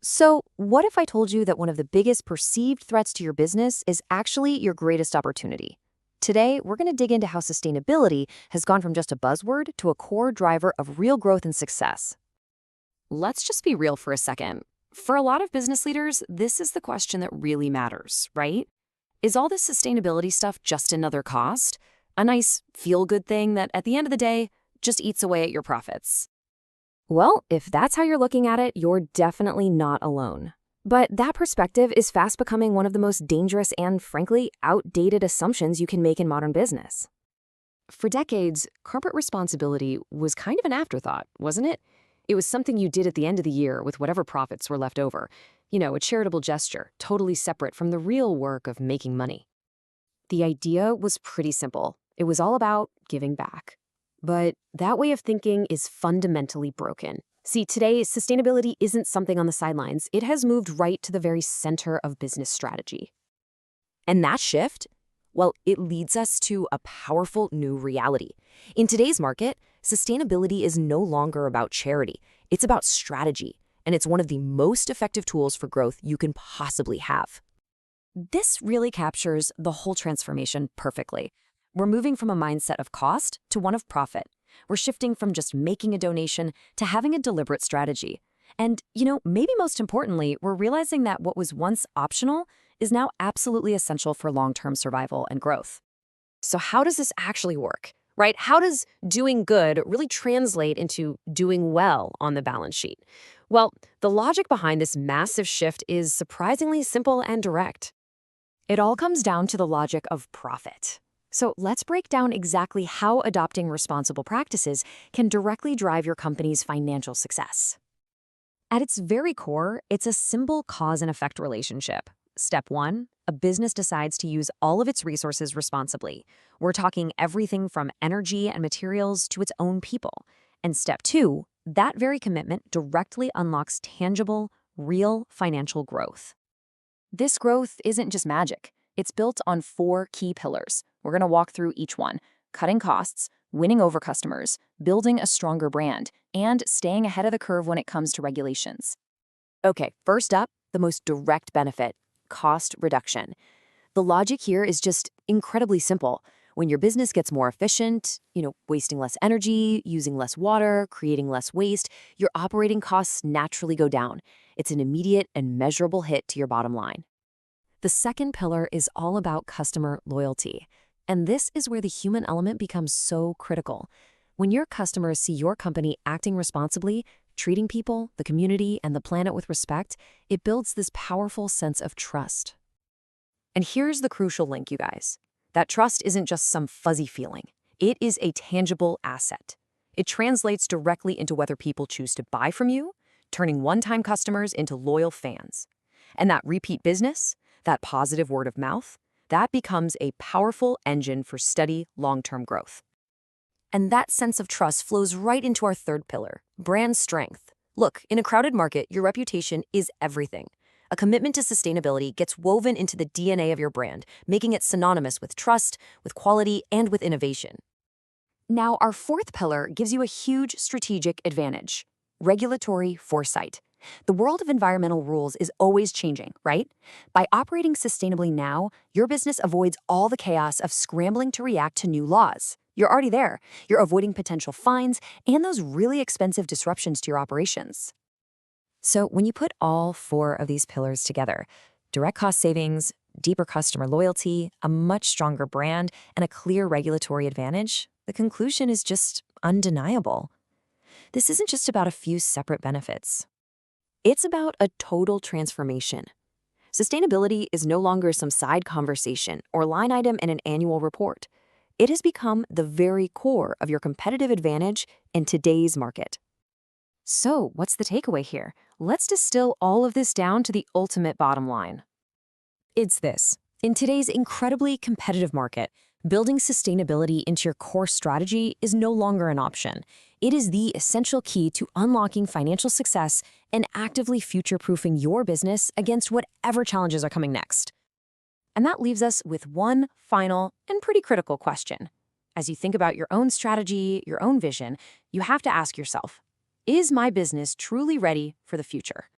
So, what if I told you that one of the biggest perceived threats to your business is actually your greatest opportunity? Today, we're going to dig into how sustainability has gone from just a buzzword to a core driver of real growth and success. Let's just be real for a second. For a lot of business leaders, this is the question that really matters, right? Is all this sustainability stuff just another cost? A nice feel-good thing that at the end of the day just eats away at your profits? Well, if that's how you're looking at it, you're definitely not alone. But that perspective is fast becoming one of the most dangerous and, frankly, outdated assumptions you can make in modern business. For decades, corporate responsibility was kind of an afterthought, wasn't it? It was something you did at the end of the year with whatever profits were left over. A charitable gesture, totally separate from the real work of making money. The idea was pretty simple. It was all about giving back. But that way of thinking is fundamentally broken. See, today, sustainability isn't something on the sidelines. It has moved right to the very center of business strategy. And that shift, well, it leads us to a powerful new reality. In today's market, sustainability is no longer about charity. It's about strategy, and it's one of the most effective tools for growth you can possibly have. This really captures the whole transformation perfectly. We're moving from a mindset of cost to one of profit. We're shifting from just making a donation to having a deliberate strategy. And, maybe most importantly, we're realizing that what was once optional is now absolutely essential for long-term survival and growth. So how does this actually work, right? How does doing good really translate into doing well on the balance sheet? Well, the logic behind this massive shift is surprisingly simple and direct. It all comes down to the logic of profit. So let's break down exactly how adopting responsible practices can directly drive your company's financial success. At its very core, it's a simple cause and effect relationship. Step 1, a business decides to use all of its resources responsibly. We're talking everything from energy and materials to its own people. And step 2, that very commitment directly unlocks tangible, real financial growth. This growth isn't just magic. It's built on 4 key pillars. We're going to walk through each one: cutting costs, winning over customers, building a stronger brand, and staying ahead of the curve when it comes to regulations. Okay, first up, the most direct benefit: cost reduction. The logic here is just incredibly simple. When your business gets more efficient, wasting less energy, using less water, creating less waste, your operating costs naturally go down. It's an immediate and measurable hit to your bottom line. The second pillar is all about customer loyalty. And this is where the human element becomes so critical. When your customers see your company acting responsibly, treating people, the community, and the planet with respect, it builds this powerful sense of trust. And here's the crucial link, you guys. That trust isn't just some fuzzy feeling. It is a tangible asset. It translates directly into whether people choose to buy from you, turning one-time customers into loyal fans. And that repeat business, that positive word of mouth, that becomes a powerful engine for steady, long-term growth. And that sense of trust flows right into our third pillar, brand strength. Look, in a crowded market, your reputation is everything. A commitment to sustainability gets woven into the DNA of your brand, making it synonymous with trust, with quality, and with innovation. Now, our fourth pillar gives you a huge strategic advantage: regulatory foresight. The world of environmental rules is always changing, right? By operating sustainably now, your business avoids all the chaos of scrambling to react to new laws. You're already there. You're avoiding potential fines and those really expensive disruptions to your operations. So when you put all 4 of these pillars together, direct cost savings, deeper customer loyalty, a much stronger brand, and a clear regulatory advantage, the conclusion is just undeniable. This isn't just about a few separate benefits. It's about a total transformation. Sustainability is no longer some side conversation or line item in an annual report. It has become the very core of your competitive advantage in today's market. So, what's the takeaway here? Let's distill all of this down to the ultimate bottom line. It's this. In today's incredibly competitive market, building sustainability into your core strategy is no longer an option. It is the essential key to unlocking financial success and actively future-proofing your business against whatever challenges are coming next. And that leaves us with one final and pretty critical question. As you think about your own strategy, your own vision, you have to ask yourself, is my business truly ready for the future?